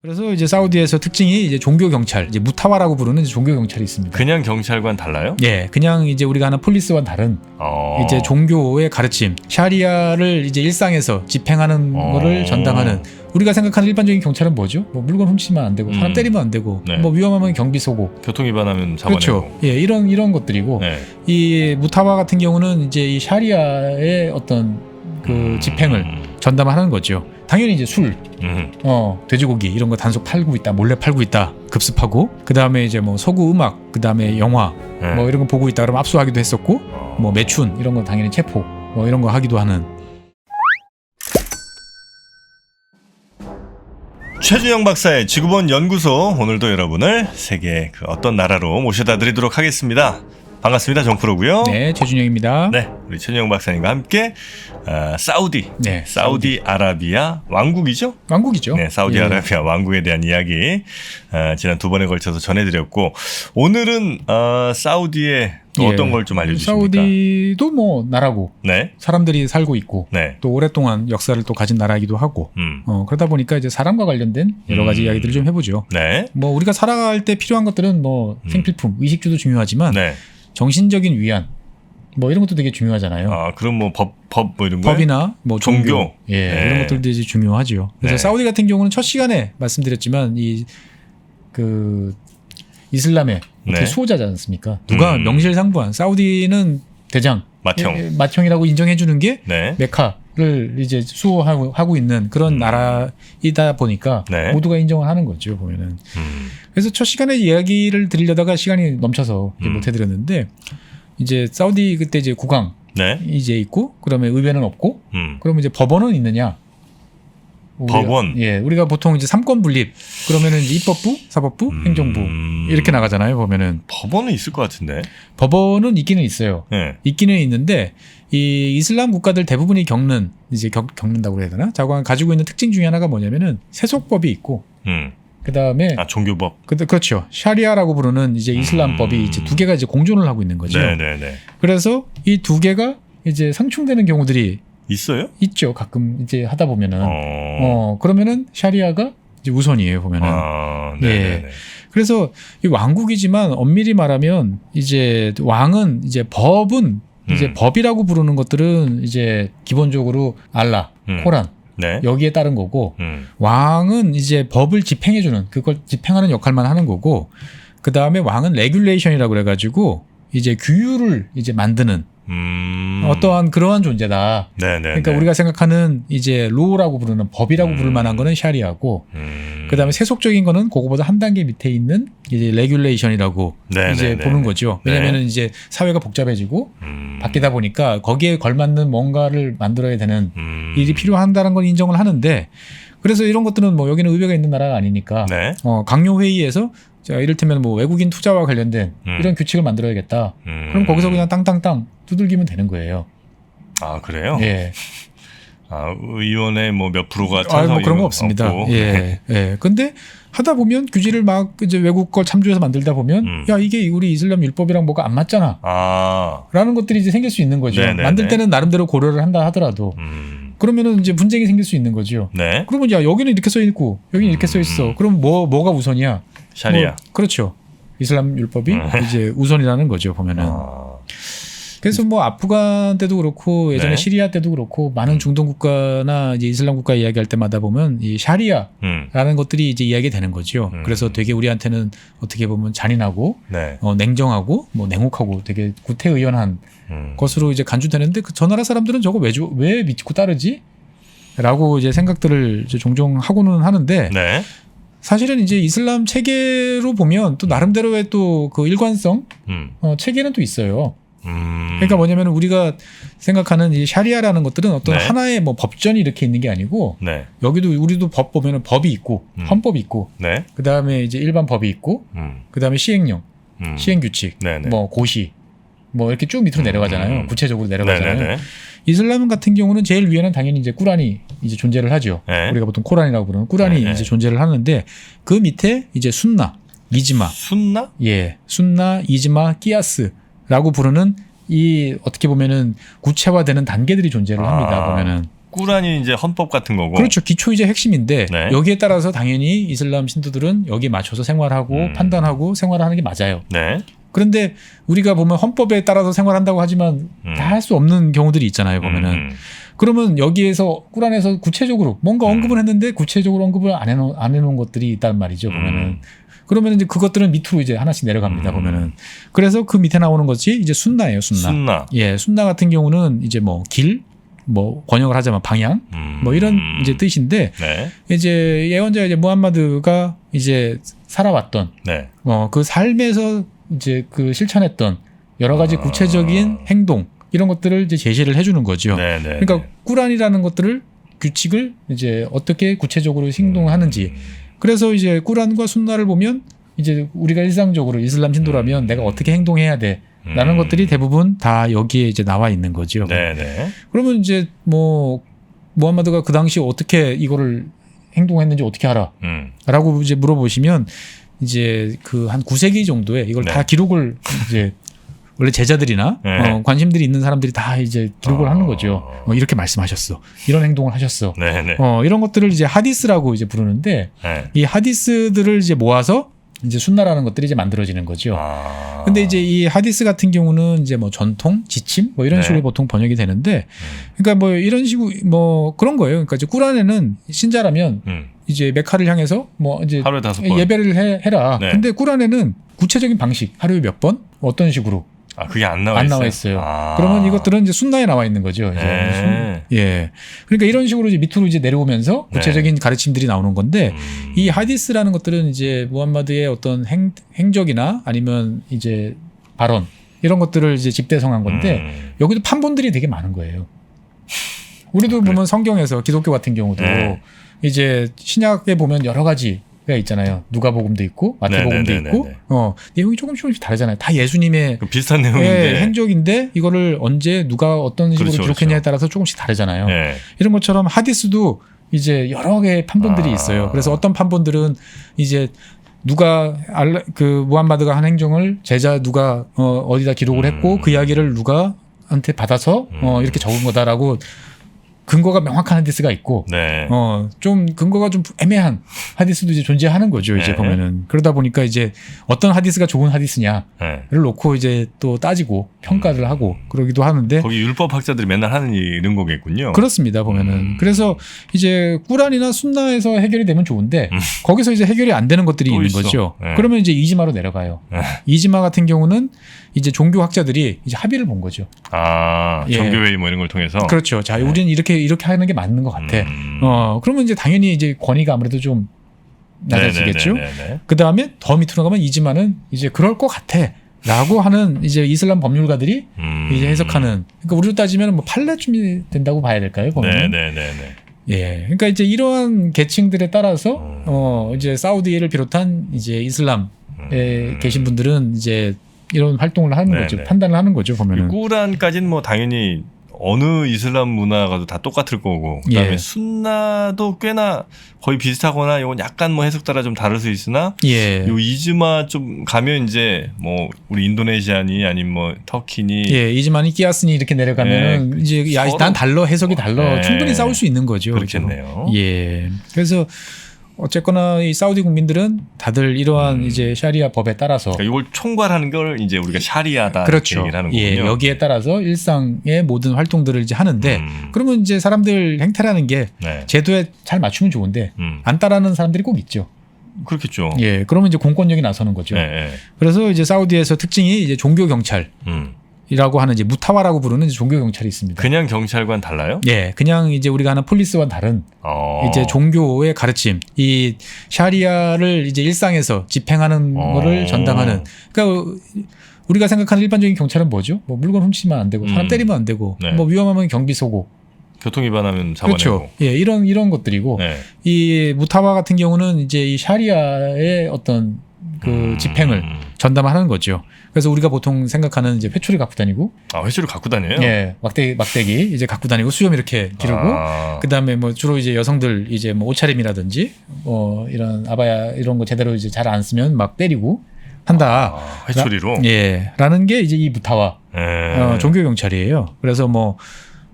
그래서 이제 사우디에서 특징이 이제 종교 경찰, 이제 무타와라고 부르는 이제 종교 경찰이 있습니다. 그냥 경찰과는 달라요? 예, 그냥 이제 우리가 하는 폴리스와는 다른 이제 종교의 가르침, 샤리아를 이제 일상에서 집행하는 거를 전당하는. 우리가 생각하는 일반적인 경찰은 뭐죠? 뭐 물건 훔치면 안 되고, 사람 때리면 안 되고, 네. 뭐 위험하면 경비 쏘고, 교통 위반하면 잡아내고. 그렇죠. 예, 이런 것들이고, 네. 이 무타와 같은 경우는 이제 이 샤리아의 어떤 그 집행을 전담하는 거죠. 당연히 이제 술, 돼지고기 이런 거 단속 팔고 있다, 몰래 팔고 있다, 급습하고, 그 다음에 이제 뭐 서구 음악, 그 다음에 영화, 뭐 이런 거 보고 있다 그러면 압수하기도 했었고, 뭐 매춘 이런 거 당연히 체포, 뭐 이런 거 하기도 하는. 최준영 박사의 지구본 연구소, 오늘도 여러분을 세계 그 어떤 나라로 모셔다 드리도록 하겠습니다. 반갑습니다. 정프로고요. 네, 최준영입니다. 네, 우리 최준영 박사님과 함께 사우디, 네, 사우디아라비아 왕국이죠? 왕국이죠. 네, 사우디아라비아 왕국에 대한 이야기 지난 두 번에 걸쳐서 전해드렸고, 오늘은 사우디의 또 어떤 걸 좀 알려주십니까? 사우디도 뭐 나라고, 네, 사람들이 살고 있고, 네, 또 오랫동안 역사를 또 가진 나라이기도 하고, 그러다 보니까 이제 사람과 관련된 여러 가지 이야기들을 좀 해보죠. 네, 뭐 우리가 살아갈 때 필요한 것들은 뭐 생필품, 의식주도 중요하지만, 네. 정신적인 위안, 뭐 이런 것도 되게 중요하잖아요. 아, 그럼 뭐 법 뭐 이런 거? 법이나 뭐 종교, 예, 네. 이런 것들도 이제 중요하죠. 그래서 네. 사우디 같은 경우는 첫 시간에 말씀드렸지만 이 그 이슬람의 네. 수호자지 않습니까? 누가 명실상부한 사우디는 대장, 맏형. 맏형이라고 인정해 주는 게 네. 메카를 이제 수호하고 있는 그런 나라이다 보니까 네. 모두가 인정을 하는 거죠, 보면은. 그래서 첫 시간에 이야기를 드리려다가 시간이 넘쳐서 못 해드렸는데, 이제 사우디 그때 이제 국왕 네. 이제 있고, 그러면 의회는 없고, 그러면 이제 법원은 있느냐? 법원. 우리가 보통 이제 삼권 분립, 그러면은 이제 입법부, 사법부, 행정부 이렇게 나가잖아요. 보면은 법원은 있을 것 같은데. 법원은 있기는 있어요. 네. 있기는 있는데 이 이슬람 국가들 대부분이 겪는다고 해야 되나? 자고 가지고 있는 특징 중에 하나가 뭐냐면은 세속법이 있고, 그 다음에 종교법. 그렇죠. 샤리아라고 부르는 이제 이슬람법이 이제 두 개가 이제 공존을 하고 있는 거죠. 네네네. 그래서 이 두 개가 이제 상충되는 경우들이 있어요? 있죠. 가끔 이제 하다 보면은 그러면은 샤리아가 이제 우선이에요. 보면은. 네네네. 그래서 이 왕국이지만 엄밀히 말하면 이제 왕은 이제 법은 이제 법이라고 부르는 것들은 이제 기본적으로 알라, 코란 네. 여기에 따른 거고, 왕은 이제 법을 집행해주는, 그걸 집행하는 역할만 하는 거고, 그 다음에 왕은 레귤레이션이라고 그래가지고 이제 규율을 이제 만드는 어떠한 그러한 존재다. 네네. 그러니까 우리가 생각하는 이제 로라고 부르는 법이라고 부를 만한 거는 샤리아고, 그 다음에 세속적인 거는 그거보다 한 단계 밑에 있는 이제 레귤레이션이라고 이제 보는 거죠. 왜냐면은 이제 사회가 복잡해지고 바뀌다 보니까 거기에 걸맞는 뭔가를 만들어야 되는 일이 필요한다는 건 인정을 하는데, 그래서 이런 것들은 뭐 여기는 의회가 있는 나라가 아니니까 네. 강요 회의에서 자, 이를테면 뭐 외국인 투자와 관련된 이런 규칙을 만들어야겠다. 그럼 거기서 그냥 땅땅땅 두들기면 되는 거예요. 아, 그래요? 예. 아, 의원의 뭐 몇 프로가 찬성 뭐 그런 거 없습니다. 없고. 예. 예. 근데 하다 보면 규칙을 막 이제 외국 걸 참조해서 만들다 보면 야, 이게 우리 이슬람 율법이랑 뭐가 안 맞잖아. 라는 것들이 이제 생길 수 있는 거죠. 네네네. 만들 때는 나름대로 고려를 한다 하더라도. 그러면은 이제 분쟁이 생길 수 있는 거죠. 네. 그러면 야, 여기는 이렇게 써 있고 여기는 이렇게 써 있어. 그럼 뭐가 우선이야? 샤리아. 그렇죠. 이슬람 율법이 이제 우선이라는 거죠, 보면은. 그래서 뭐 아프간 때도 그렇고 예전에 네. 시리아 때도 그렇고 많은 중동 국가나 이제 이슬람 국가 이야기할 때마다 보면 이 샤리아라는 것들이 이제 이야기되는 거죠. 그래서 되게 우리한테는 어떻게 보면 잔인하고 네. 냉정하고 뭐 냉혹하고 되게 구태의연한 것으로 이제 간주되는데 저 나라 사람들은 저거 왜 믿고 따르지? 라고 이제 생각들을 이제 종종 하고는 하는데 네. 사실은 이제 이슬람 체계로 보면 또 나름대로의 또 그 일관성 체계는 또 있어요. 그러니까 뭐냐면 우리가 생각하는 이 샤리아라는 것들은 어떤 네. 하나의 뭐 법전이 이렇게 있는 게 아니고 네. 여기도 우리도 법 보면은 법이 있고 헌법이 있고 네. 그 다음에 이제 일반 법이 있고 그 다음에 시행령, 시행규칙, 네네. 뭐 고시 뭐 이렇게 쭉 밑으로 내려가잖아요. 구체적으로 내려가잖아요. 네네네. 이슬람 같은 경우는 제일 위에는 당연히 이제 꾸란이 이제 존재를 하죠. 네. 우리가 보통 코란이라고 부르는 꾸란이 네. 이제 존재를 하는데 그 밑에 이제 순나, 이즈마, 순나? 예, 순나, 이즈마, 끼야스라고 부르는 이 어떻게 보면은 구체화되는 단계들이 존재를 합니다. 보면은 꾸란이 이제 헌법 같은 거고. 그렇죠. 기초이자 핵심인데 네. 여기에 따라서 당연히 이슬람 신도들은 여기에 맞춰서 생활하고 판단하고 생활하는 게 맞아요. 네. 그런데 우리가 보면 헌법에 따라서 생활한다고 하지만 다 할 수 없는 경우들이 있잖아요. 보면은. 그러면 여기에서 꾸란에서 구체적으로 뭔가 언급을 했는데 구체적으로 언급을 안 해놓은 것들이 있단 말이죠. 보면은. 그러면 이제 그것들은 밑으로 이제 하나씩 내려갑니다. 보면은. 그래서 그 밑에 나오는 것이 이제 순나예요. 순나. 예, 순나 같은 경우는 이제 뭐 길, 뭐 번역을 하자면 방향, 뭐 이런 이제 뜻인데 네. 이제 예언자 이제 무함마드가 이제 살아왔던 네. 그 삶에서 이제 그 실천했던 여러 가지 구체적인 행동 이런 것들을 이제 제시를 해주는 거죠. 네, 네, 그러니까 네. 꾸란이라는 것들을 규칙을 이제 어떻게 구체적으로 행동하는지. 그래서 이제 꾸란과 순나를 보면 이제 우리가 일상적으로 이슬람 신도라면 내가 어떻게 행동해야 돼라는 것들이 대부분 다 여기에 이제 나와 있는 거죠. 네, 네. 그러면 이제 뭐 무함마드가 그 당시 어떻게 이거를 행동했는지 어떻게 알아? 라고 이제 물어보시면 이제 그 한 9세기 정도에 이걸 네. 다 기록을 이제 원래 제자들이나 네. 관심들이 있는 사람들이 다 이제 기록을 하는 거죠. 이렇게 말씀하셨어. 이런 행동을 하셨어. 네, 네. 이런 것들을 이제 하디스라고 이제 부르는데 네. 이 하디스들을 이제 모아서 이제 순나라는 것들이 이제 만들어지는 거죠. 근데 이제 이 하디스 같은 경우는 이제 뭐 전통, 지침 뭐 이런 네. 식으로 보통 번역이 되는데 그러니까 뭐 이런 식으로 뭐 그런 거예요. 그러니까 이제 꾸란에는 신자라면 이제 메카를 향해서 뭐 이제 하루에 5번. 예배를 해라. 네. 근데 꾸란에는 구체적인 방식, 하루에 몇 번, 어떤 식으로 그게 안 나와 있어요. 있어요. 그러면 이것들은 이제 순나에 나와 있는 거죠. 이제 네. 예. 그러니까 이런 식으로 이제 밑으로 이제 내려오면서 구체적인 가르침들이 나오는 건데 이 하디스라는 것들은 이제 무함마드의 어떤 행적이나 아니면 이제 발언 이런 것들을 이제 집대성한 건데 여기도 판본들이 되게 많은 거예요. 우리도 보면 성경에서 기독교 같은 경우도 네. 이제 신약에 보면 여러 가지가 있잖아요. 누가복음도 있고 마태복음도 네, 네, 있고 네, 내용이 조금씩 다르잖아요. 다 예수님의 그 비슷한 내용인데. 행적인데 이거를 언제 누가 어떤 식으로 그렇죠, 기록했냐에 그렇죠. 따라서 조금씩 다르잖아요. 네. 이런 것처럼 하디스도 이제 여러 개의 판본들이 있어요. 그래서 어떤 판본들은 이제 누가 그 무함마드가 한 행정을 제자 누가 어디다 기록을 했고 그 이야기를 누가한테 받아서 이렇게 적은 거다라고 근거가 명확한 하디스가 있고 네. 좀 근거가 좀 애매한 하디스도 이제 존재하는 거죠. 이제 네. 보면은 그러다 보니까 이제 어떤 하디스가 좋은 하디스냐를 네. 놓고 이제 또 따지고 평가를 하고 그러기도 하는데 거기 율법 학자들이 맨날 하는 이런 거겠군요. 그렇습니다. 보면은 그래서 이제 꾸란이나 순나에서 해결이 되면 좋은데 거기서 이제 해결이 안 되는 것들이 또 있는 있어. 거죠. 네. 그러면 이제 이지마로 내려가요. 네. 이지마 같은 경우는 이제 종교 학자들이 이제 합의를 본 거죠. 예. 종교회의 뭐 이런 걸 통해서. 그렇죠. 자, 우리는 이렇게 하는 게 맞는 것 같아. 그러면 이제 당연히 이제 권위가 아무래도 좀 낮아지겠죠. 네네네네네. 그 다음에 더 밑으로 가면 이지마는 이제 그럴 것 같아. 라고 하는 이제 이슬람 법률가들이 이제 해석하는. 그러니까 우리로 따지면 뭐 판례쯤이 된다고 봐야 될까요? 보면. 네네네네. 예. 그러니까 이제 이러한 계층들에 따라서 이제 사우디를 비롯한 이제 이슬람에 계신 분들은 이제 이런 활동을 하는 네네. 거죠. 판단을 하는 거죠. 보면은. 꾸란까지는 뭐 당연히 어느 이슬람 문화가도 다 똑같을 거고 그다음에 예. 순나도 꽤나 거의 비슷하거나 이건 약간 뭐 해석 따라 좀 다를 수 있으나 예. 요 이즈마 좀 가면 이제 뭐 우리 인도네시아니 아니면 뭐 터키니 예, 이지만이 끼었으니 이렇게 내려가면은 이제 야, 서로 난 달러 해석이 달러 네. 충분히 싸울 수 있는 거죠. 그렇겠네요. 그죠? 예. 그래서 어쨌거나 이 사우디 국민들은 다들 이러한 이제 샤리아 법에 따라서 그러니까 이걸 총괄하는 걸 이제 우리가 샤리아다 그렇죠. 이렇게 얘기를 하는 거군요. 예, 여기에 따라서 일상의 모든 활동들을 이제 하는데 그러면 이제 사람들 행태라는 게 네. 제도에 잘 맞추면 좋은데 음. 안 따라하는 사람들이 꼭 있죠. 그렇겠죠. 예, 그러면 이제 공권력이 나서는 거죠. 네, 네. 그래서 이제 사우디에서 특징이 이제 종교 경찰. 이라고 하는 이제 무타와라고 부르는 이제 종교 경찰이 있습니다. 그냥 경찰과는 달라요? 예, 그냥 이제 우리가 하는 폴리스와 다른 이제 종교의 가르침, 이 샤리아를 이제 일상에서 집행하는 거를 전당하는. 그러니까 우리가 생각하는 일반적인 경찰은 뭐죠? 뭐 물건 훔치면 안 되고, 사람 때리면 안 되고, 네. 뭐 위험하면 경비 쏘고. 교통 위반하면 잡아내고. 그렇죠. 예, 이런 것들이고, 네. 이 무타와 같은 경우는 이제 이 샤리아의 어떤 그 집행을 전담하는 거죠. 그래서 우리가 보통 생각하는 이제 회초리 갖고 다니고, 회초리 갖고 다녀요? 예, 막대기 이제 갖고 다니고 수염 이렇게 기르고, 그다음에 뭐 주로 이제 여성들 이제 뭐 옷차림이라든지 뭐 이런 아바야 이런 거 제대로 이제 잘 안 쓰면 막 때리고 한다. 회초리로? 예, 라는 게 이제 이 무타와 종교 경찰이에요. 그래서 뭐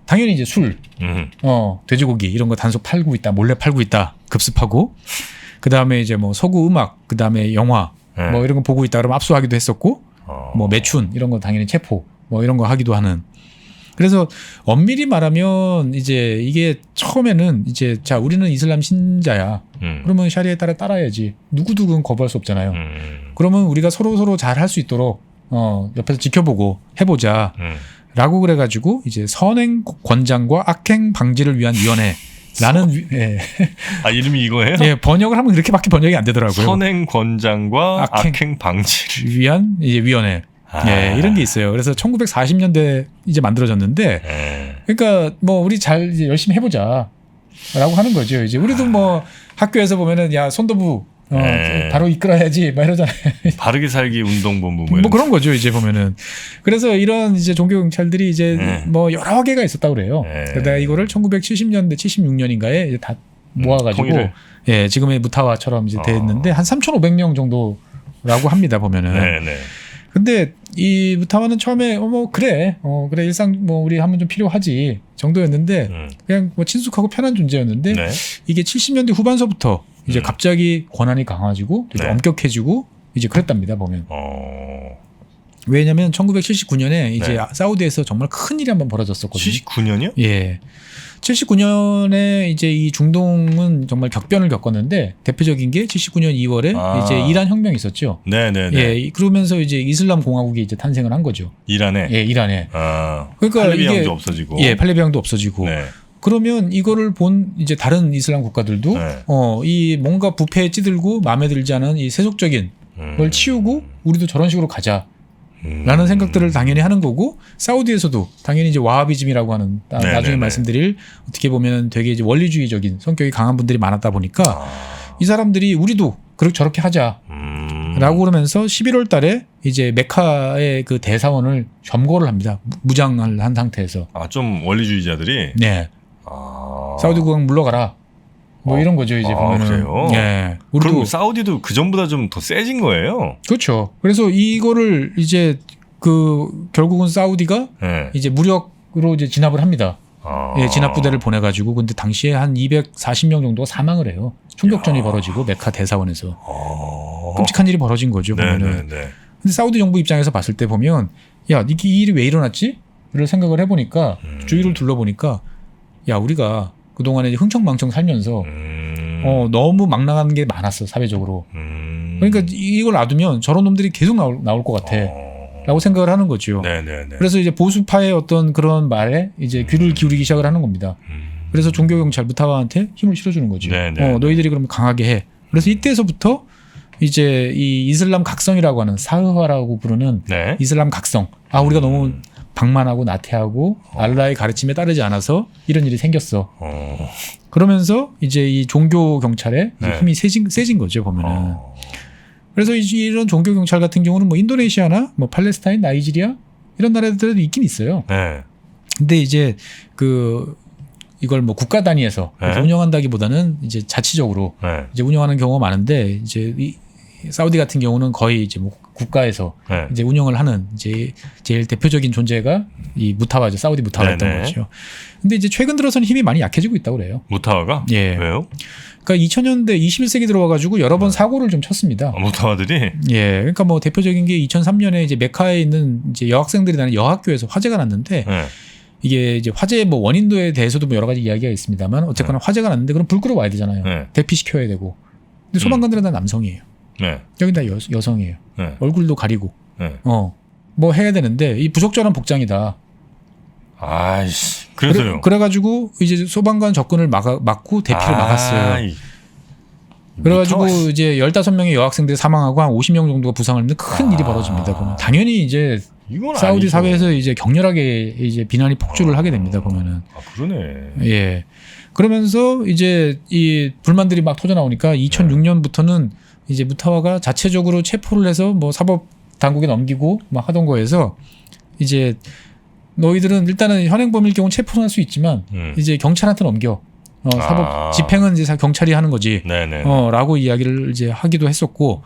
당연히 이제 술, 돼지고기 이런 거 단속 팔고 있다, 몰래 팔고 있다, 급습하고, 그 다음에 이제 뭐 서구 음악, 그 다음에 영화, 뭐 이런 거 보고 있다 그러면 압수하기도 했었고, 뭐 매춘 이런 거 당연히 체포, 뭐 이런 거 하기도 하는. 그래서 엄밀히 말하면 이제 이게 처음에는 이제 자 우리는 이슬람 신자야. 그러면 샤리아에 따라야지. 누구도 그건 거부할 수 없잖아요. 그러면 우리가 서로 잘 할 수 있도록 옆에서 지켜보고 해보자. 라고 그래가지고 이제 선행 권장과 악행 방지를 위한 위원회라는 예. 아 이름이 이거예요? 예, 번역을 하면 그렇게밖에 번역이 안 되더라고요. 선행 권장과 악행 방지를 위한 이제 위원회. 예, 이런 게 있어요. 그래서 1940년대 이제 만들어졌는데, 그러니까 뭐 우리 잘 이제 열심히 해보자라고 하는 거죠. 이제 우리도 뭐 학교에서 보면은 야 손도부 바로 이끌어야지 막 이러잖아요. 바르게 살기 운동본부 뭐 그런 거죠. 이제 보면은 그래서 이런 이제 종교 경찰들이 이제 뭐 여러 개가 있었다고 그래요. 그러다 이거를 1970년대 76년인가에 이제 다 모아가지고 예 지금의 무타와처럼 이제 됐는데 한 3,500명 정도라고 합니다. 보면은. 네네. 근데 이 무타와는 처음에 뭐 그래 일상 뭐 우리 하면 좀 필요하지 정도였는데 그냥 뭐 친숙하고 편한 존재였는데 이게 70년대 후반서부터 이제 갑자기 권한이 강화지고 되게 엄격해지고 이제 그랬답니다 보면. 왜냐하면 1979년에 이제 사우디에서 정말 큰 일이 한번 벌어졌었거든요. 79년이요? 예. 79년에 이제 이 중동은 정말 격변을 겪었는데 대표적인 게 79년 2월에 이제 이란 혁명이 있었죠. 네네네. 예, 그러면서 이제 이슬람 공화국이 이제 탄생을 한 거죠. 이란에. 예, 이란에. 그러니까 팔레비앙도 없어지고. 예, 팔레비앙도 없어지고. 그러면 이거를 본 이제 다른 이슬람 국가들도 이 뭔가 부패에 찌들고 마음에 들지 않은 이 세속적인 걸 치우고 우리도 저런 식으로 가자. 라는 생각들을 당연히 하는 거고 사우디에서도 당연히 이제 와하비즘이라고 하는 나중에 말씀드릴 어떻게 보면 되게 이제 원리주의적인 성격이 강한 분들이 많았다 보니까 이 사람들이 우리도 그렇게 저렇게 하자 라고 그러면서 11월 달에 이제 메카의 그 대사원을 점거를 합니다. 무장을 한 상태에서. 좀 원리주의자들이? 네. 사우디 국왕 물러가라. 뭐 이런 거죠 이제 보면은. 그래요? 예. 그럼 사우디도 그 전보다 좀 더 세진 거예요? 그렇죠. 그래서 이거를 이제 그 결국은 사우디가 이제 무력으로 이제 진압을 합니다. 예, 진압 부대를 보내가지고 근데 당시에 한 240명 정도가 사망을 해요. 총격전이 벌어지고 메카 대사원에서 끔찍한 일이 벌어진 거죠. 보면은. 근데 사우디 정부 입장에서 봤을 때 보면 야, 이 일이 왜 일어났지? 를 생각을 해보니까 주위를 둘러보니까 야, 우리가 그동안에 흥청망청 살면서 너무 막 나가는 게 많았어 사회적으로. 그러니까 이걸 놔두면 저런 놈들이 계속 나올 것 같아 라고 생각을 하는 거죠. 그래서 이제 보수파의 어떤 그런 말에 이제 귀를 기울이기 시작을 하는 겁니다. 그래서 종교경찰 무타와한테 힘을 실어주는 거죠. 너희들이 그러면 강하게 해. 그래서 이때서부터 이제 이 이슬람 각성이라고 하는 사흐화라고 부르는 이슬람 각성. 우리가 너무 방만하고 나태하고 알라의 가르침에 따르지 않아서 이런 일이 생겼어. 그러면서 이제 이 종교 경찰의 힘이 세진 거죠 보면은. 그래서 이런 종교 경찰 같은 경우는 뭐 인도네시아나 뭐 팔레스타인, 나이지리아 이런 나라들도 있긴 있어요. 근데 이제 이걸 뭐 국가 단위에서 운영한다기보다는 이제 자치적으로 이제 운영하는 경우가 많은데 이제 사우디 같은 경우는 거의 이제 뭐 국가에서 이제 운영을 하는 이제 제일 대표적인 존재가 이 무타와죠. 사우디 무타와였던 거죠. 근데 이제 최근 들어서는 힘이 많이 약해지고 있다고 그래요. 무타와가? 예. 왜요? 그러니까 2000년대 21세기 들어와가지고 여러 번 사고를 좀 쳤습니다. 무타와들이? 예. 그러니까 뭐 대표적인 게 2003년에 이제 메카에 있는 이제 여학생들이 다니는 여학교에서 화재가 났는데 이게 이제 화재 뭐 원인도에 대해서도 뭐 여러 가지 이야기가 있습니다만 어쨌거나 화재가 났는데 그럼 불 끌어와야 되잖아요. 대피시켜야 되고. 근데 소방관들은 다 남성이에요. 여긴 다 여성이에요. 얼굴도 가리고. 뭐 해야 되는데 이 부적절한 복장이다. 아이씨. 그래서요. 그래가지고 이제 소방관 접근을 막고 대피를 막았어요. 그래가지고 이제 15명의 여학생들이 사망하고 한 50명 정도가 부상을 했는데 큰 일이 벌어집니다. 보면 당연히 이제 사우디 아니죠. 사회에서 이제 격렬하게 이제 비난이 폭주를 하게 됩니다. 보면은. 그러네. 예. 그러면서 이제 이 불만들이 막 터져 나오니까 2006년부터는 이제 무타와가 자체적으로 체포를 해서 뭐 사법 당국에 넘기고 막 하던 거에서 이제 너희들은 일단은 현행범일 경우 체포는 할 수 있지만 이제 경찰한테 넘겨. 사법 집행은 이제 경찰이 하는 거지. 라고 이야기를 이제 하기도 했었고.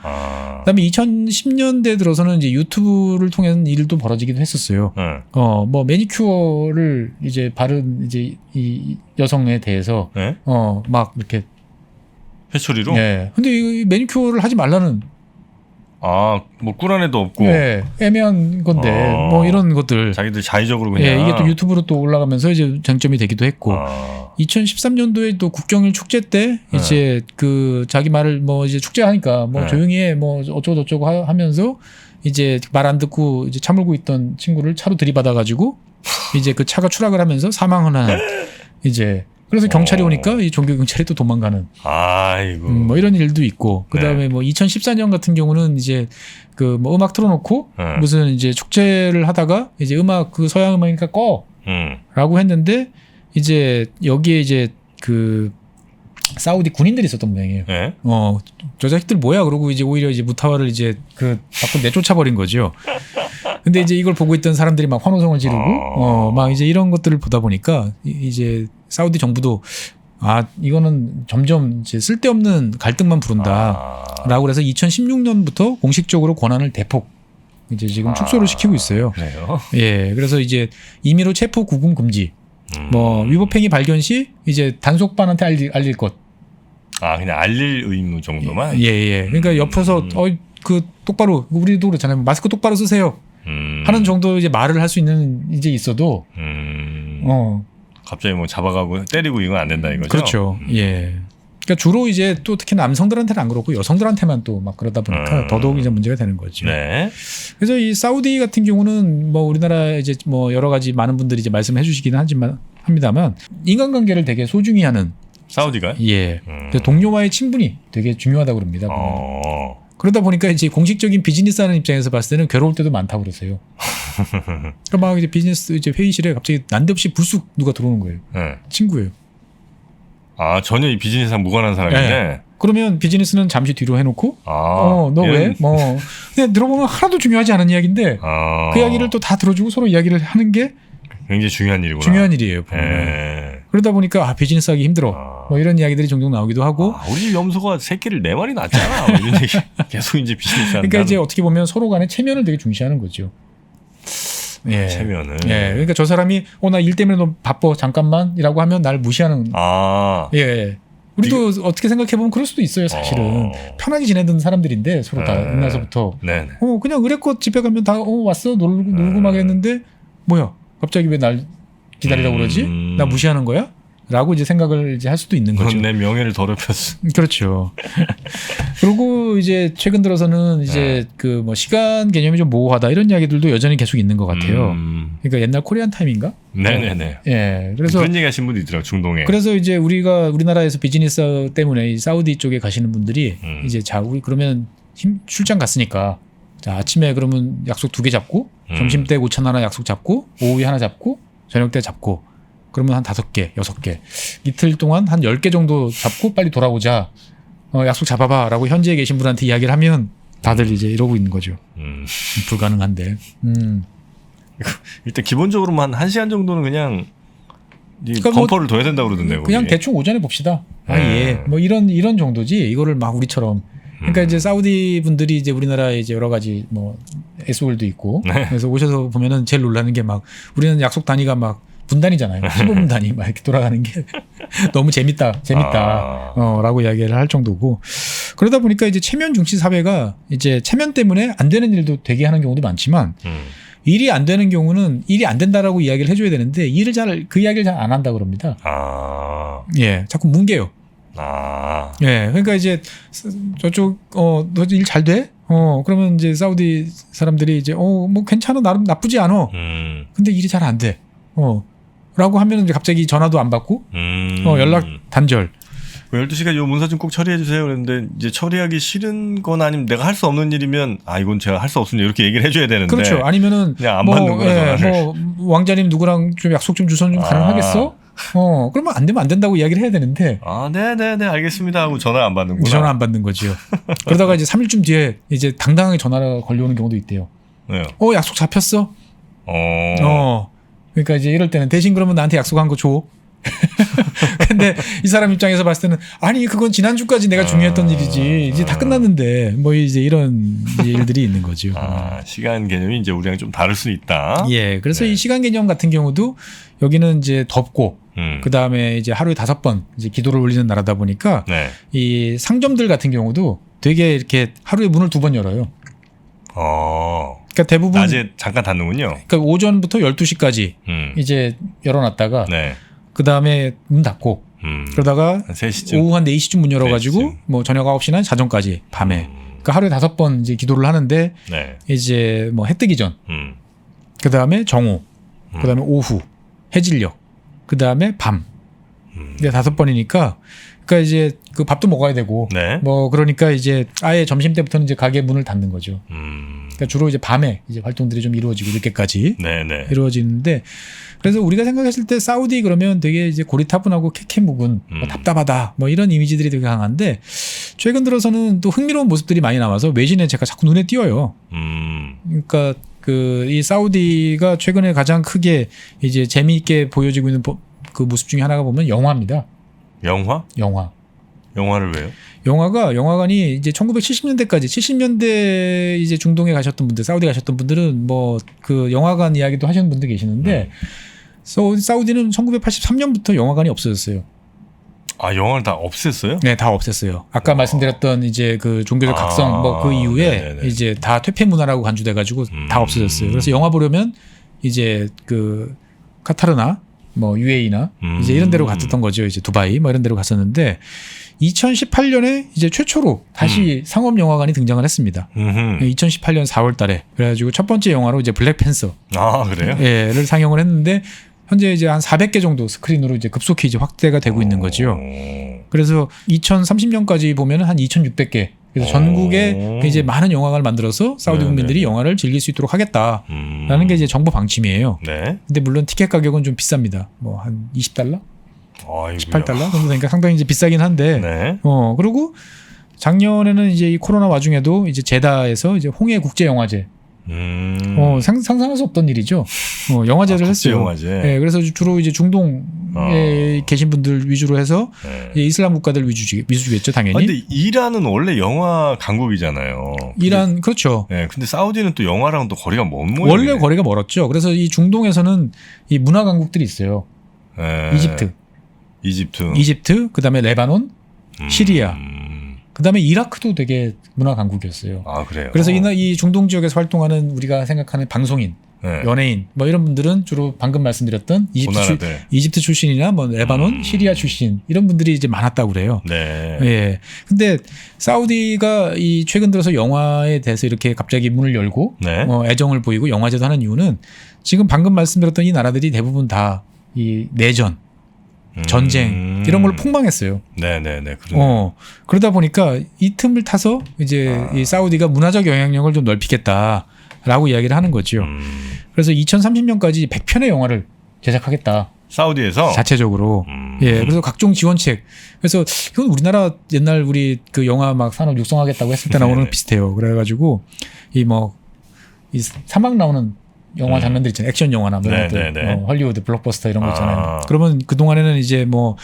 그다음에 2010년대 들어서는 이제 유튜브를 통한 일도 벌어지기도 했었어요. 뭐 매니큐어를 이제 바른 이제 이 여성에 대해서 막 이렇게 회초리로? 예. 근데 이 매니큐어를 하지 말라는 뭐 꿀 안에도 없고. 네, 애매한 건데 뭐 이런 것들. 자기들 자의적으로 그냥. 예, 이게 또 유튜브로 또 올라가면서 이제 쟁점이 되기도 했고. 2013년도에 또 국경일 축제 때 이제 그 자기 말을 뭐 이제 축제하니까 뭐 조용히 해 뭐 어쩌고 저쩌고 하면서 이제 말 안 듣고 이제 차 몰고 있던 친구를 차로 들이받아 가지고 이제 그 차가 추락을 하면서 사망을 한 이제 그래서 경찰이 오니까 이 종교 경찰이 또 도망가는. 아이고. 뭐 이런 일도 있고. 그다음에 뭐 2014년 같은 경우는 이제 그 뭐 음악 틀어놓고 무슨 이제 축제를 하다가 이제 음악 그 서양 음악이니까 꺼라고 했는데 이제 여기에 이제 그 사우디 군인들이 있었던 모양이에요. 저 자식들 뭐야? 그러고 이제 오히려 이제 무타와를 이제 그 밖으로 내쫓아 버린 거죠. 근데 이제 이걸 보고 있던 사람들이 막 환호성을 지르고 막 이제 이런 것들을 보다 보니까 이제 사우디 정부도 이거는 점점 이제 쓸데없는 갈등만 부른다라고 그래서 2016년부터 공식적으로 권한을 대폭 이제 지금 축소를 시키고 있어요. 그래요? 예, 그래서 이제 임의로 체포 구금 금지. 뭐 위법행위 발견 시 이제 단속반한테 알릴 것. 그냥 알릴 의무 정도만. 예. 그러니까 옆에서 그 똑바로 우리도 그렇잖아요. 마스크 똑바로 쓰세요. 하는 정도 이제 말을 할 수 있는 이제 있어도. 갑자기 뭐 잡아가고 때리고 이건 안 된다 이거죠. 그렇죠. 예. 그러니까 주로 이제 또 특히 남성들한테는 안 그렇고 여성들한테만 또 막 그러다 보니까 더더욱 이제 문제가 되는 거죠. 네. 그래서 이 사우디 같은 경우는 뭐 우리나라 이제 뭐 여러 가지 많은 분들이 이제 말씀해 주시기는 합니다만 인간관계를 되게 소중히 하는 사우디가? 예. 동료와의 친분이 되게 중요하다고 그럽니다. 그러다 보니까 이제 공식적인 비즈니스 하는 입장에서 봤을 때는 괴로울 때도 많다고 그러세요. 그러니까 막 이제 비즈니스 이제 회의실에 갑자기 난데없이 불쑥 누가 들어오는 거예요. 친구예요. 전혀 이 비즈니스랑 무관한 사람인데. 그러면 비즈니스는 잠시 뒤로 해놓고, 너 왜? 뭐, 근데 들어보면 하나도 중요하지 않은 이야기인데, 그 이야기를 또 다 들어주고 서로 이야기를 하는 게 굉장히 중요한 일이구나. 중요한 일이에요. 그러다 보니까 비즈니스 하기 힘들어. 뭐 이런 이야기들이 종종 나오기도 하고. 우리 집 염소가 새끼를 4마리 낳았잖아. 계속 이제 비즈니스 한다. 그러니까 이제 어떻게 보면 서로 간의 체면을 되게 중시하는 거죠. 예. 체면을. 예. 그러니까 저 사람이 나 일 때문에 너 바빠 잠깐만이라고 하면 날 무시하는. 예. 우리도 어떻게 생각해 보면 그럴 수도 있어요. 사실은 편하게 지내던 사람들인데 서로 다 옛날서부터. 네네. 그냥 의뢰껏 집에 가면 다 왔어 놀고 막 했는데 뭐야 갑자기 왜 날 기다리라고 그러지? 나 무시하는 거야? 라고 이제 생각을 이제 할 수도 있는 거죠. 내 명예를 더럽혔어. 그렇죠. 그리고 이제 최근 들어서는 이제 그 뭐 시간 개념이 좀 모호하다 이런 이야기들도 여전히 계속 있는 것 같아요. 그러니까 옛날 코리안 타임인가? 네네네. 예. 그래서 그런 얘기 하신 분도 있더라고 중동에. 그래서 이제 우리나라에서 비즈니스 때문에 이 사우디 쪽에 가시는 분들이 이제 우리 그러면 출장 갔으니까 자 아침에 그러면 약속 2개 잡고 점심 때 오찬 하나 약속 잡고 오후에 하나 잡고 저녁 때 잡고 그러면 한 5개, 6개 이틀 동안 한 10개 정도 잡고 빨리 돌아오자. 약속 잡아봐라고 현지에 계신 분한테 이야기를 하면 다들 이제 이러고 있는 거죠. 불가능한데. 일단 기본적으로만 한 1시간 정도는 그냥 그러니까 검퍼를 둬야 된다고 그러던데요. 그냥 대충 오전에 봅시다. 예. 뭐 이런 정도지. 이거를 막 우리처럼. 그러니까 이제 사우디 분들이 이제 우리나라에 이제 여러 가지 뭐 SOL도 있고. 그래서 오셔서 보면은 제일 놀라는 게 막 우리는 약속 단위가 막 분단이잖아요. 15분 단위 막 이렇게 돌아가는 게 너무 재밌다. 라고 이야기를 할 정도고. 그러다 보니까 이제 체면 중시 사회가 이제 체면 때문에 안 되는 일도 되게 하는 경우도 많지만 일이 안 되는 경우는 일이 안 된다라고 이야기를 해줘야 되는데 그 이야기를 잘 안 한다 그럽니다. 예, 자꾸 뭉개요. 예, 그러니까 이제 저쪽 너 일 잘 돼? 그러면 이제 사우디 사람들이 이제 뭐 괜찮아 나름 나쁘지 않아. 근데 일이 잘 안 돼. 라고 하면 이제 갑자기 전화도 안 받고 연락 단절. 12시간 요 문서 좀 꼭 처리해 주세요. 그랬는데 이제 처리하기 싫은 건 아니면 내가 할 수 없는 일이면 이건 제가 할 수 없습니다. 이렇게 얘기를 해줘야 되는데. 그렇죠. 아니면은 그냥 안 받는 거야. 왕자님 누구랑 좀 약속 좀 주선 좀 가능하겠어? 그러면 안 되면 안 된다고 이야기를 해야 되는데. 네네네 알겠습니다 하고 전화 안 받는구나. 전화 안 받는 거죠. 그러다가 이제 3일쯤 뒤에 이제 당당하게 전화가 걸려오는 경우도 있대요. 왜요? 약속 잡혔어? 그러니까 이제 이럴 때는 대신 그러면 나한테 약속한 거 줘. 근데 이 사람 입장에서 봤을 때는 아니 그건 지난주까지 내가 중요했던 일이지 이제 다 끝났는데 뭐 이제 이런 이제 일들이 있는 거죠. 시간 개념이 이제 우리랑 좀 다를 수 있다. 예, 그래서 이 시간 개념 같은 경우도 여기는 이제 덥고 그 다음에 이제 하루에 5번 이제 기도를 올리는 나라다 보니까 이 상점들 같은 경우도 되게 이렇게 하루에 문을 2번 열어요. 그러니까 대부분 낮에 잠깐 닫는군요. 그러니까 오전부터 12시까지 이제 열어놨다가 그 다음에 문 닫고 그러다가 한 3시쯤. 오후 한 4시쯤 문 열어가지고 4시쯤. 뭐 저녁 9시나 자정까지 밤에 그러니까 하루에 5번 이제 기도를 하는데 이제 뭐 해 뜨기 전 그 다음에 정오 그 다음에 오후 해질녘 그 다음에 밤 이게 5번이니까 그러니까 이제 그 밥도 먹어야 되고 뭐 그러니까 이제 아예 점심 때부터는 이제 가게 문을 닫는 거죠. 그러니까 주로 이제 밤에 이제 활동들이 좀 이루어지고 늦게까지 이루어지는데 그래서 우리가 생각했을 때 사우디 그러면 되게 이제 고리타분하고 캐캐묵은 뭐 답답하다 뭐 이런 이미지들이 되게 강한데 최근 들어서는 또 흥미로운 모습들이 많이 나와서 외신에 제가 자꾸 눈에 띄어요. 그러니까 그 이 사우디가 최근에 가장 크게 이제 재미있게 보여지고 있는 그 모습 중에 하나가 보면 영화입니다. 영화? 영화를 왜요? 영화관이 이제 1970년대까지 70년대 이제 중동에 가셨던 분들, 사우디 가셨던 분들은 뭐 그 영화관 이야기도 하시는 분들 계시는데 사우디는 1983년부터 영화관이 없어졌어요. 영화를 다 없앴어요? 네, 다 없앴어요. 아까 말씀드렸던 이제 그 종교적 각성 뭐 그 이후에 이제 다 퇴폐 문화라고 간주돼 가지고 다 없어졌어요. 그래서 영화 보려면 이제 그 카타르나 뭐 UAE나 이제 이런 데로 갔었던 거죠. 이제 두바이 뭐 이런 데로 갔었는데 2018년에 이제 최초로 다시 상업 영화관이 등장을 했습니다. 2018년 4월 달에. 그래가지고 첫 번째 영화로 이제 블랙팬서. 그래요? 를 상영을 했는데 현재 이제 한 400개 정도 스크린으로 이제 급속히 이제 확대가 되고 있는 거지요. 그래서 2030년까지 보면은 한 2,600개. 그래서 전국에 이제 많은 영화관을 만들어서 사우디 국민들이 영화를 즐길 수 있도록 하겠다라는 게 이제 정부 방침이에요. 근데 물론 티켓 가격은 좀 비쌉니다. 뭐 한 20달러? 18달러 정도 되니까 상당히 이제 비싸긴 한데. 그리고 작년에는 이제 이 코로나 와중에도 이제 제다에서 이제 홍해 국제 영화제. 상상할 수 없던 일이죠. 영화제를 했어요. 영화제. 네, 그래서 주로 이제 중동에 계신 분들 위주로 해서 이제 이슬람 국가들 위주겠죠, 당연히. 근데 이란은 원래 영화 강국이잖아요. 이란 그렇죠. 네, 근데 사우디는 또 영화랑 또 거리가 먼 모양이네. 원래 거리가 멀었죠. 그래서 이 중동에서는 이 문화 강국들이 있어요. 이집트, 그다음에 레바논, 시리아. 그다음에 이라크도 되게 문화 강국이었어요. 그래요? 그래서 이 중동 지역에서 활동하는 우리가 생각하는 방송인, 연예인 뭐 이런 분들은 주로 방금 말씀드렸던 이집트 출신이나 뭐 레바논, 시리아 출신 이런 분들이 이제 많았다고 그래요. 예. 근데 사우디가 이 최근 들어서 영화에 대해서 이렇게 갑자기 문을 열고 애정을 보이고 영화제도 하는 이유는 지금 방금 말씀드렸던 이 나라들이 대부분 다 이 내전 전쟁 이런 걸로 폭망했어요. 그러다 보니까 이 틈을 타서 이제 이 사우디가 문화적 영향력을 좀 넓히겠다라고 이야기를 하는 거죠. 그래서 2030년까지 100편의 영화를 제작하겠다. 사우디에서 자체적으로. 예, 그래서 각종 지원책. 그래서 이건 우리나라 옛날 우리 그 영화 막 산업 육성하겠다고 했을 때 나오는 비슷해요. 그래가지고 이 사막 나오는 영화 장면들 있잖아요. 액션 영화나 뭐 헐리우드 블록버스터 이런 거 있잖아요. 그러면 그 동안에는 이제 뭐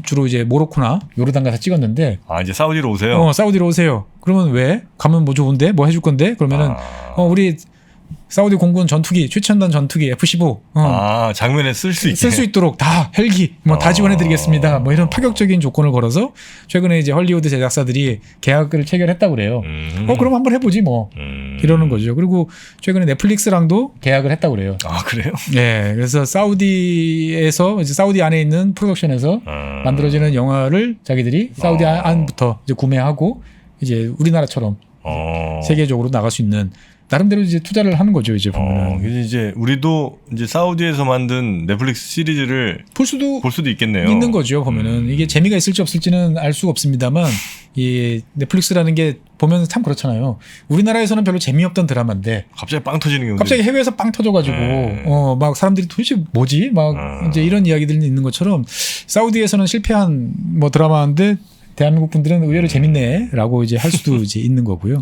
주로 이제 모로코나 요르단 가서 찍었는데 이제 사우디로 오세요. 사우디로 오세요. 그러면 왜? 가면 뭐 좋은데? 뭐 해줄 건데? 그러면은 우리 사우디 공군 전투기 최첨단 전투기 F-15 장면에 쓸 수 있도록 다 헬기 다 지원해드리겠습니다. 뭐 이런 파격적인 조건을 걸어서 최근에 이제 헐리우드 제작사들이 계약을 체결했다고 그래요. 그럼 한번 해보지 뭐 이러는 거죠. 그리고 최근에 넷플릭스랑도 계약을 했다고 그래요. 그래요? 네, 그래서 사우디에서 이제 사우디 안에 있는 프로덕션에서 만들어지는 영화를 자기들이 사우디 안부터 이제 구매하고 이제 우리나라처럼 세계적으로 나갈 수 있는. 나름대로 이제 투자를 하는 거죠, 이제 보면. 이제 우리도 이제 사우디에서 만든 넷플릭스 시리즈를 볼 수도 있겠네요. 있는 거죠, 보면은. 이게 재미가 있을지 없을지는 알 수가 없습니다만, 이 넷플릭스라는 게 보면 참 그렇잖아요. 우리나라에서는 별로 재미없던 드라마인데. 갑자기 빵 터지는 경우. 갑자기 해외에서 빵 터져가지고, 막 사람들이 도대체 뭐지? 막 이제 이런 이야기들이 있는 것처럼, 사우디에서는 실패한 뭐 드라마인데, 대한민국 분들은 의외로 재밌네라고 이제 할 수도 이제 있는 거고요.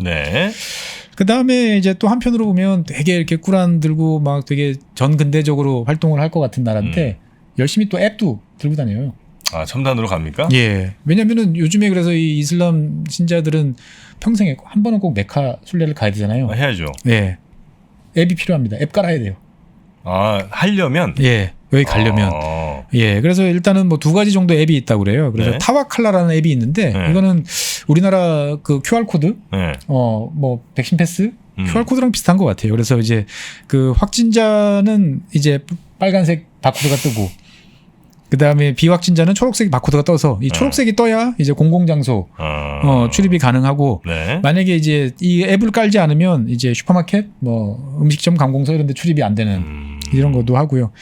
그 다음에 이제 또 한편으로 보면 되게 이렇게 꾸란 들고 막 되게 전근대적으로 활동을 할 것 같은 나라인데 열심히 또 앱도 들고 다녀요. 아, 첨단으로 갑니까? 예. 왜냐면은 요즘에 그래서 이 이슬람 신자들은 평생에 한 번은 꼭 메카 순례를 가야 되잖아요. 아, 해야죠. 예. 앱이 필요합니다. 앱 깔아야 돼요. 아, 하려면? 예. 여기 가려면. 예. 그래서 일단은 뭐 2가지 정도 앱이 있다고 그래요. 그래서 네. 타와칼라라는 앱이 있는데 네. 이거는 우리나라 그 QR코드, 네. 뭐 백신 패스, QR코드랑 비슷한 것 같아요. 그래서 이제 그 확진자는 이제 빨간색 바코드가 뜨고 그 다음에 비확진자는 초록색 바코드가 떠서 이 초록색이 떠야 이제 공공장소 출입이 가능하고 네. 만약에 이제 이 앱을 깔지 않으면 이제 슈퍼마켓, 뭐 음식점, 관공서 이런 데 출입이 안 되는 이런 것도 하고요.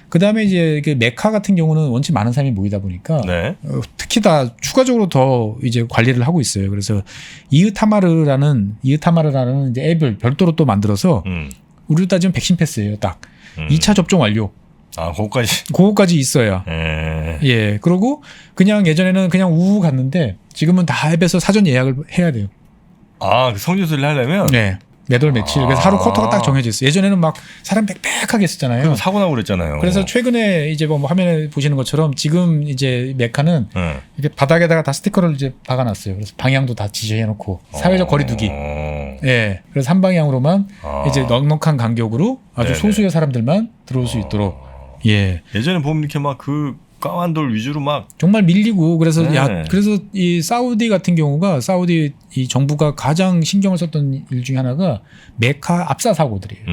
그 다음에 이제 그 메카 같은 경우는 원체 많은 사람이 모이다 보니까 네. 특히 다 추가적으로 더 이제 관리를 하고 있어요. 그래서 이으타마르라는 이제 앱을 별도로 또 만들어서 우리로 따지면 백신 패스예요. 딱 2차 접종 완료. 아, 그거까지 있어야. 예. 그리고 그냥 예전에는 그냥 우우 갔는데 지금은 다 앱에서 사전 예약을 해야 돼요. 아, 그 성지순례 하려면? 네. 몇 월 며칠. 그래서 하루 쿼터가 딱 정해져 있어요. 예전에는 막 사람 빽빽하게 했었잖아요. 그럼 사고 나고 그랬잖아요. 그래서 최근에 이제 뭐 화면에 보시는 것처럼 지금 이제 메카는 이렇게 바닥에다가 다 스티커를 이제 박아놨어요. 그래서 방향도 다 지시해놓고 사회적 거리두기. 예. 그래서 한 방향으로만 이제 넉넉한 간격으로 아주 네네. 소수의 사람들만 들어올 수 있도록. 예. 예전에 보면 이렇게 막 그 까만 돌 위주로 막 정말 밀리고 그래서 네. 그래서 이 사우디 같은 경우가 사우디 이 정부가 가장 신경을 썼던 일 중에 하나가 메카 압사 사고들이에요.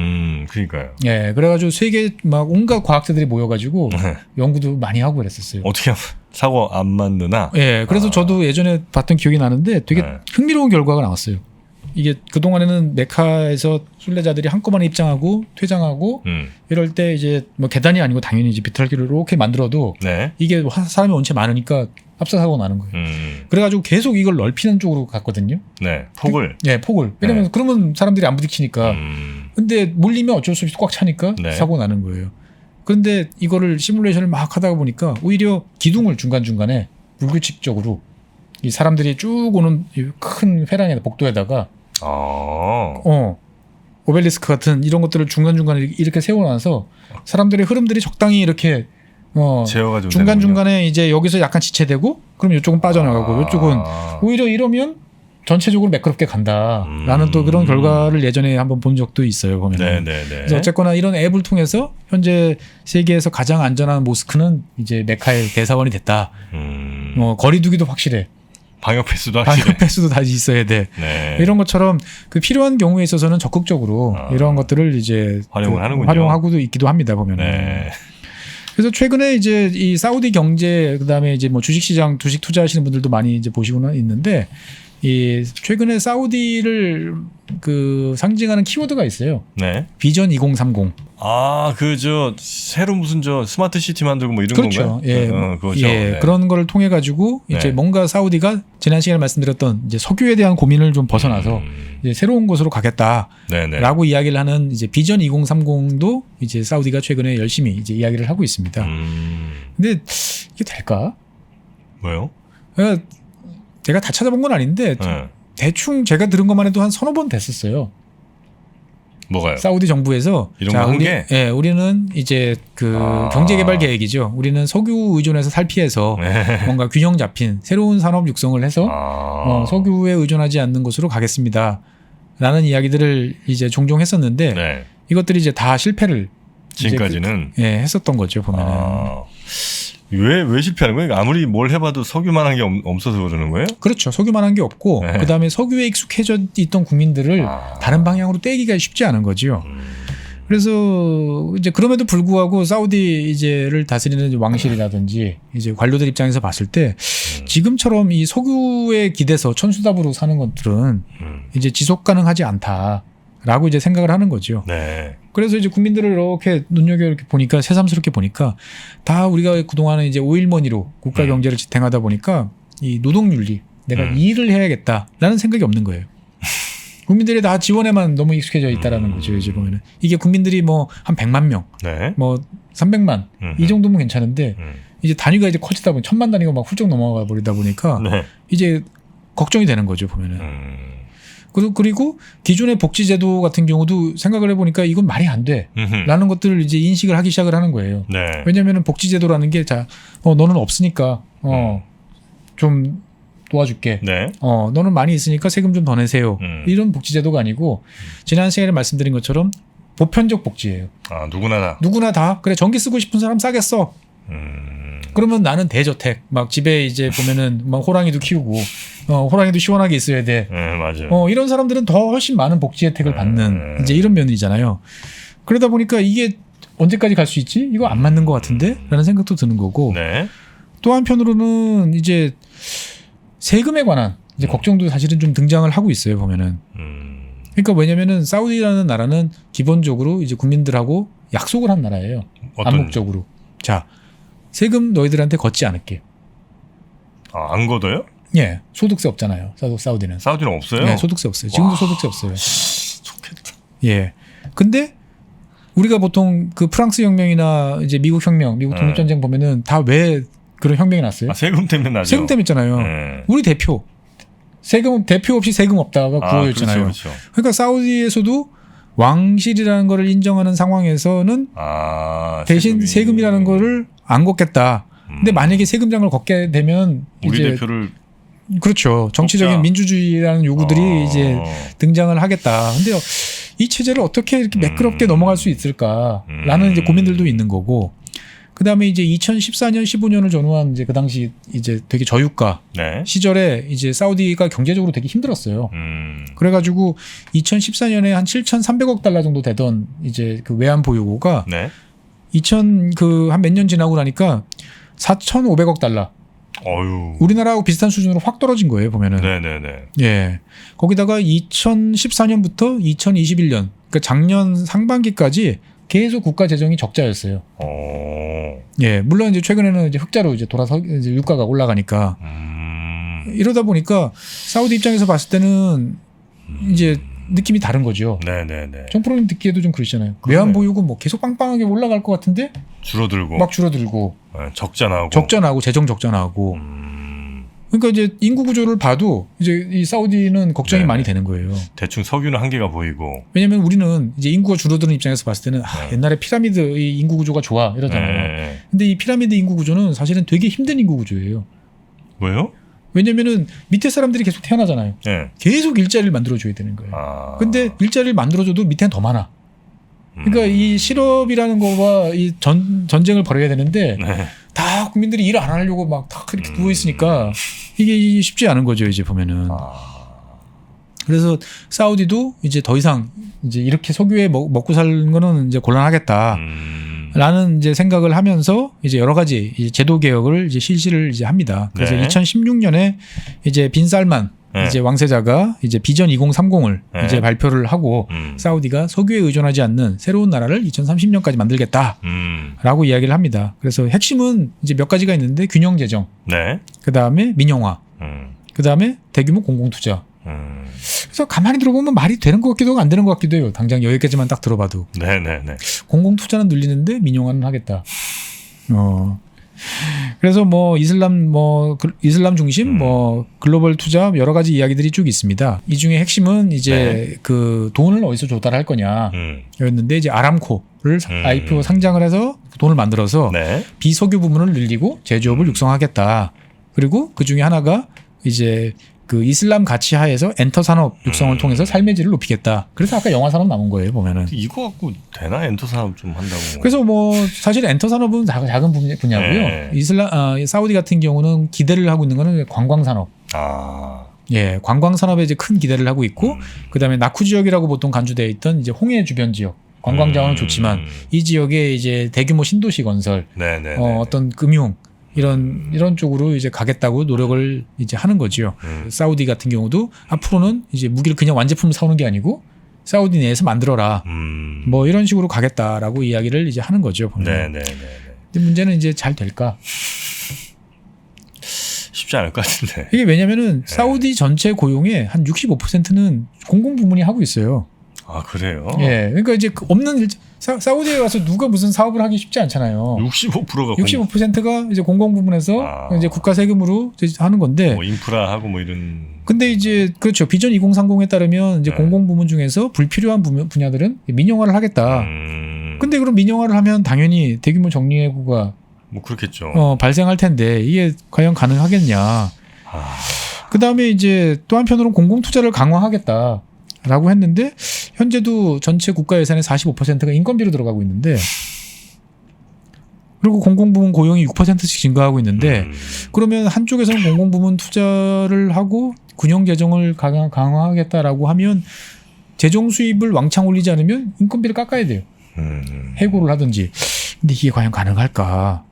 그러니까요. 예. 그래가지고 세계 막 온갖 과학자들이 모여가지고 연구도 많이 하고 그랬었어요. 어떻게 하면 사고 안 만드나? 예. 그래서 저도 예전에 봤던 기억이 나는데 되게 흥미로운 결과가 나왔어요. 이게 그동안에는 메카에서 순례자들이 한꺼번에 입장하고 퇴장하고 이럴 때 이제 뭐 계단이 아니고 당연히 이제 비탈길을 이렇게 만들어도 네. 이게 사람이 원체 많으니까 압사사고가 나는 거예요. 그래가지고 계속 이걸 넓히는 쪽으로 갔거든요. 네. 폭을. 네, 폭을. 왜냐면 그러면 사람들이 안 부딪히니까. 근데 몰리면 어쩔 수 없이 꽉 차니까 네. 사고 나는 거예요. 그런데 이거를 시뮬레이션을 막 하다가 보니까 오히려 기둥을 중간중간에 불규칙적으로 이 사람들이 쭉 오는 이 큰 회랑에다 복도에다가 오벨리스크 같은 이런 것들을 중간중간에 이렇게 세워놔서 사람들의 흐름들이 적당히 이렇게 제어가 좀 중간중간에 이제 여기서 약간 지체되고 그럼 이쪽은 빠져나가고 이쪽은 오히려 이러면 전체적으로 매끄럽게 간다라는 또 그런 결과를 예전에 한번 본 적도 있어요. 보면. 네네네. 그래서 어쨌거나 이런 앱을 통해서 현재 세계에서 가장 안전한 모스크는 이제 메카의 대사원이 됐다. 거리두기도 확실해. 방역 패스도 확실해. 방역 패스도 다시 있어야 돼. 네. 이런 것처럼 그 필요한 경우에 있어서는 적극적으로 이런 것들을 이제 활용을 하는군요. 활용하고도 있기도 합니다. 보면. 네. 그래서 최근에 이제 이 사우디 경제 그다음에 이제 뭐 주식시장 주식 투자하시는 분들도 많이 이제 보시고는 있는데 이 최근에 사우디를 그 상징하는 키워드가 있어요. 네. 비전 2030. 아, 새로 무슨 스마트 시티 만들고 뭐 이런 그렇죠. 건가요? 예. 그거죠. 예. 네. 그런 거를 통해 가지고 이제 네. 뭔가 사우디가 지난 시간에 말씀드렸던 이제 석유에 대한 고민을 좀 벗어나서 이제 새로운 곳으로 가겠다라고 네네. 이야기를 하는 이제 비전 2030도 이제 사우디가 최근에 열심히 이제 이야기를 하고 있습니다. 근데 이게 될까? 뭐요? 제가 다 찾아본 건 아닌데 대충 제가 들은 것만 해도 한 서너 번 됐었어요. 뭐가요? 사우디 정부에서 이런 거 한 게? 예, 우리는 이제 그 경제개발 계획이죠. 우리는 석유 의존에서 살피해서 뭔가 균형 잡힌 새로운 산업 육성을 해서 석유에 의존하지 않는 곳으로 가겠습니다. 라는 이야기들을 이제 종종 했었는데 네. 이것들이 이제 다 실패를 지금까지는 했었던 거죠. 보면은. 왜 실패하는 거예요? 아무리 뭘 해봐도 석유만한 게 없어서 그러는 거예요? 그렇죠. 석유만한 게 없고 네. 그다음에 석유에 익숙해져 있던 국민들을 다른 방향으로 떼기가 쉽지 않은 거죠. 그래서 이제 그럼에도 불구하고 사우디 이제를 다스리는 왕실이라든지 이제 관료들 입장에서 봤을 때 지금처럼 이 석유에 기대서 천수답으로 사는 것들은 이제 지속 가능하지 않다라고 이제 생각을 하는 거죠. 네. 그래서 이제 국민들을 이렇게 눈여겨 이렇게 보니까 새삼스럽게 보니까 다 우리가 그동안은 이제 오일머니로 국가 경제를 지탱하다 보니까 이 노동윤리 내가 이 일을 해야겠다라는 생각이 없는 거예요. 국민들이 다 지원에만 너무 익숙해져 있다라는 거죠. 이제 보면은 이게 국민들이 뭐 한 100만 명, 네. 뭐 300만 이 정도면 괜찮은데 이제 단위가 이제 커지다 보니 1000만 단위가 막 훌쩍 넘어가 버리다 보니까 네. 이제 걱정이 되는 거죠. 보면은. 그리고 기존의 복지제도 같은 경우도 생각을 해보니까 이건 말이 안 돼라는 것들을 이제 인식을 하기 시작을 하는 거예요. 네. 왜냐하면 복지제도라는 게 너는 없으니까 좀 도와줄게. 네. 너는 많이 있으니까 세금 좀 더 내세요. 이런 복지제도가 아니고 지난 시간에 말씀드린 것처럼 보편적 복지예요. 아, 누구나 다 그래 전기 쓰고 싶은 사람 싸게 써. 그러면 나는 대저택 막 집에 이제 보면은 막 호랑이도 키우고 호랑이도 시원하게 있어야 돼. 네, 맞아요. 이런 사람들은 더 훨씬 많은 복지 혜택을 받는 이제 이런 면이잖아요. 그러다 보니까 이게 언제까지 갈 수 있지? 이거 안 맞는 것 같은데?라는 생각도 드는 거고. 네. 또 한편으로는 이제 세금에 관한 이제 걱정도 사실은 좀 등장을 하고 있어요. 보면은. 그러니까 왜냐면은 사우디라는 나라는 기본적으로 이제 국민들하고 약속을 한 나라예요. 암묵적으로. 자, 세금 너희들한테 걷지 않을게. 아, 안 걷어요? 예, 소득세 없잖아요. 사우디는. 사우디는 없어요? 네, 소득세 없어요. 지금도 소득세 없어요. 좋겠다. 예. 근데 우리가 보통 그 프랑스 혁명이나 이제 미국 혁명, 미국 독립전쟁 보면은 다 왜 그런 혁명이 났어요? 아, 세금 때문에 나죠. 세금 때문에 있잖아요. 우리 대표. 대표 없이 세금 없다가 구호였잖아요. 그렇죠. 그러니까 사우디에서도 왕실이라는 거를 인정하는 상황에서는 대신 세금이라는 거를 안 걷겠다. 근데 만약에 세금장을 걷게 되면 우리 이제 대표를 그렇죠. 정치적인 민주주의라는 요구들이 이제 등장을 하겠다. 근데 이 체제를 어떻게 이렇게 매끄럽게 넘어갈 수 있을까라는 이제 고민들도 있는 거고. 그다음에 이제 2014년, 15년을 전후한 이제 그 당시 이제 되게 저유가 네. 시절에 이제 사우디가 경제적으로 되게 힘들었어요. 그래가지고 2014년에 한 7,300억 달러 정도 되던 이제 그 외환 보유고가 네. 한 몇 년 지나고 나니까 4,500억 달러. 어유. 우리나라하고 비슷한 수준으로 확 떨어진 거예요, 보면은. 네네네. 예. 거기다가 2014년부터 2021년, 그러니까 작년 상반기까지 계속 국가 재정이 적자였어요. 예. 물론 이제 최근에는 이제 흑자로 이제 돌아서 이제 유가가 올라가니까. 이러다 보니까 사우디 입장에서 봤을 때는 이제 느낌이 다른 거죠. 네네네. 정프로님 듣기에도 좀 그러시잖아요. 외환 보유고 뭐 계속 빵빵하게 올라갈 것 같은데 막 줄어들고 적자 나고 재정 적자 나고. 그러니까 이제 인구 구조를 봐도 이제 이 사우디는 걱정이 많이 되는 거예요. 대충 석유는 한계가 보이고. 왜냐하면 우리는 이제 인구가 줄어드는 입장에서 봤을 때는 옛날에 피라미드 이 인구 구조가 좋아 이러잖아요. 근데 이 피라미드 인구 구조는 사실은 되게 힘든 인구 구조예요. 왜요? 왜냐면은 밑에 사람들이 계속 태어나잖아요. 네. 계속 일자리를 만들어줘야 되는 거예요. 근데 일자리를 만들어줘도 밑에는 더 많아. 그러니까 이 실업이라는 거와 이 전쟁을 벌여야 되는데 다 국민들이 일 안 하려고 막 다 이렇게 누워 있으니까 이게 쉽지 않은 거죠. 이제 보면은. 그래서 사우디도 이제 더 이상 이제 이렇게 석유에 먹고 사는 거는 이제 곤란하겠다. 라는 이제 생각을 하면서 이제 여러 가지 이제 제도 개혁을 이제 실시를 이제 합니다. 그래서 2016년에 이제 빈 살만 이제 왕세자가 이제 비전 2030을 이제 발표를 하고 사우디가 석유에 의존하지 않는 새로운 나라를 2030년까지 만들겠다라고 이야기를 합니다. 그래서 핵심은 이제 몇 가지가 있는데 균형 재정, 그 다음에 민영화, 그 다음에 대규모 공공 투자. 그래서 가만히 들어보면 말이 되는 것 같기도 하고 안 되는 것 같기도 해요. 당장 여기까지만 딱 들어봐도. 네네네. 공공 투자는 늘리는데 민영화는 하겠다. 그래서 뭐 이슬람 중심 뭐 글로벌 투자 여러 가지 이야기들이 쭉 있습니다. 이 중에 핵심은 이제 그 돈을 어디서 조달할 거냐였는데 이제 아람코를 IPO 상장을 해서 돈을 만들어서 비석유 부문을 늘리고 제조업을 육성하겠다. 그리고 그 중에 하나가 이제 그 이슬람 가치 하에서 엔터 산업 육성을 통해서 삶의 질을 높이겠다. 그래서 아까 영화 산업 나온 거예요, 보면은. 이거 갖고 되나? 엔터 산업 좀 한다고. 그래서 뭐 사실 엔터 산업은 작은 분야고요. 사우디 같은 경우는 기대를 하고 있는 거는 관광 산업. 예, 관광 산업에 이제 큰 기대를 하고 있고, 그다음에 나쿠 지역이라고 보통 간주되어 있던 이제 홍해 주변 지역. 관광 자원은 좋지만 이 지역에 이제 대규모 신도시 건설, 어떤 금융 이런 쪽으로 이제 가겠다고 노력을 이제 하는 거죠. 사우디 같은 경우도 앞으로는 이제 무기를 그냥 완제품을 사오는 게 아니고 사우디 내에서 만들어라. 뭐 이런 식으로 가겠다라고 이야기를 이제 하는 거죠. 근데 문제는 이제 잘 될까? 쉽지 않을 것 같은데. 이게 왜냐면은 사우디 전체 고용의 한 65%는 공공 부문이 하고 있어요. 아, 그래요? 예. 그러니까 이제 없는 사우디에 와서 누가 무슨 사업을 하기 쉽지 않잖아요. 65%가 65%가 이제 공공 부문에서 이제 국가 세금으로 이제 하는 건데. 뭐 인프라하고 뭐 이런. 근데 이제 그렇죠. 비전 2030에 따르면 이제 공공 부문 중에서 불필요한 분야들은 민영화를 하겠다. 근데 그럼 민영화를 하면 당연히 대규모 정리해고가 뭐 그렇겠죠. 발생할 텐데 이게 과연 가능하겠냐. 그다음에 이제 또 한편으로는 공공 투자를 강화하겠다라고 했는데 현재도 전체 국가 예산의 45%가 인건비로 들어가고 있는데 그리고 공공부문 고용이 6%씩 증가하고 있는데 그러면 한쪽에서는 공공부문 투자를 하고 군용 재정을 강화하겠다라고 하면 재정 수입을 왕창 올리지 않으면 인건비를 깎아야 돼요. 해고를 하든지. 근데 이게 과연 가능할까?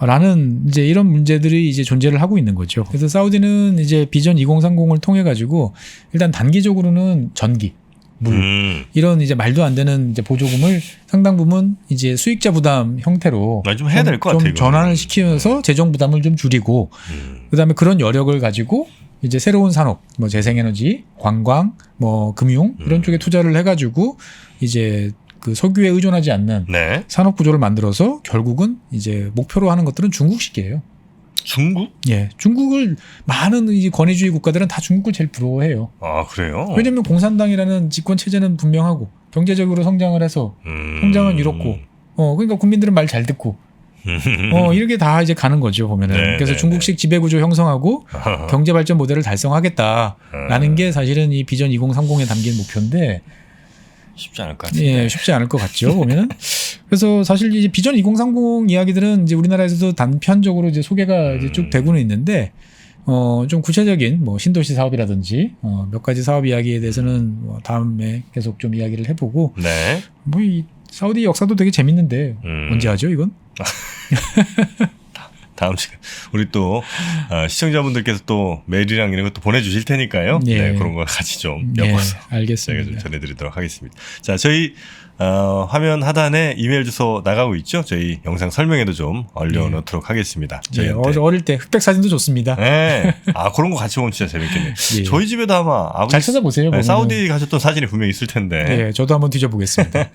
라는 이제 이런 문제들이 이제 존재를 하고 있는 거죠. 그래서 사우디는 이제 비전 2030을 통해 가지고 일단 단기적으로는 전기, 물 이런 이제 말도 안 되는 이제 보조금을 상당 부분 이제 수익자 부담 형태로 좀 해야 될 것 같아요. 좀 전환을 시키면서 재정 부담을 좀 줄이고 그다음에 그런 여력을 가지고 이제 새로운 산업, 뭐 재생에너지, 관광, 뭐 금융 이런 쪽에 투자를 해가지고 이제 그 석유에 의존하지 않는 네. 산업 구조를 만들어서 결국은 이제 목표로 하는 것들은 중국식이에요. 중국? 예, 중국을 많은 이 권위주의 국가들은 다 중국을 제일 부러워해요. 아, 그래요? 왜냐하면 공산당이라는 집권 체제는 분명하고 경제적으로 성장을 해서 성장은 이렇고, 그러니까 국민들은 말 잘 듣고, 이렇게 다 이제 가는 거죠 보면은. 네, 그래서 네, 중국식 지배구조 형성하고 경제 발전 모델을 달성하겠다라는 게 사실은 이 비전 2030에 담긴 목표인데. 쉽지 않을 것 같은데. 예, 쉽지 않을 것 같죠, 보면은. 그래서 사실 이제 비전 2030 이야기들은 이제 우리나라에서도 단편적으로 이제 소개가 이제 쭉 되고는 있는데, 좀 구체적인 뭐 신도시 사업이라든지, 몇 가지 사업 이야기에 대해서는 뭐 다음에 계속 좀 이야기를 해보고, 네. 뭐 이 사우디 역사도 되게 재밌는데, 언제 하죠, 이건? 다음 시간 우리 또 시청자분들께서 또 메일이랑 이런 것도 보내주실 테니까요. 예. 네, 그런 거 같이 좀 엮어서 알겠습니다. 제가 좀 전해드리도록 하겠습니다. 자, 저희 화면 하단에 이메일 주소 나가고 있죠. 저희 영상 설명에도 좀 올려놓도록 하겠습니다. 예, 어릴 때 흑백 사진도 좋습니다. 네, 그런 거 같이 보면 진짜 재밌겠네요. 예. 저희 집에도 아마 아버지 잘 찾아보세요. 네, 사우디 가셨던 사진이 분명히 있을 텐데. 예, 저도 한번 뒤져보겠습니다.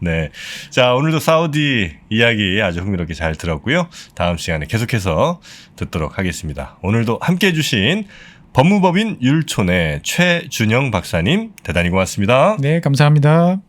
네, 자 오늘도 사우디 이야기 아주 흥미롭게 잘 들었고요. 다음 시간에 계속해서 듣도록 하겠습니다. 오늘도 함께해 주신 법무법인 율촌의 최준영 박사님 대단히 고맙습니다. 네, 감사합니다.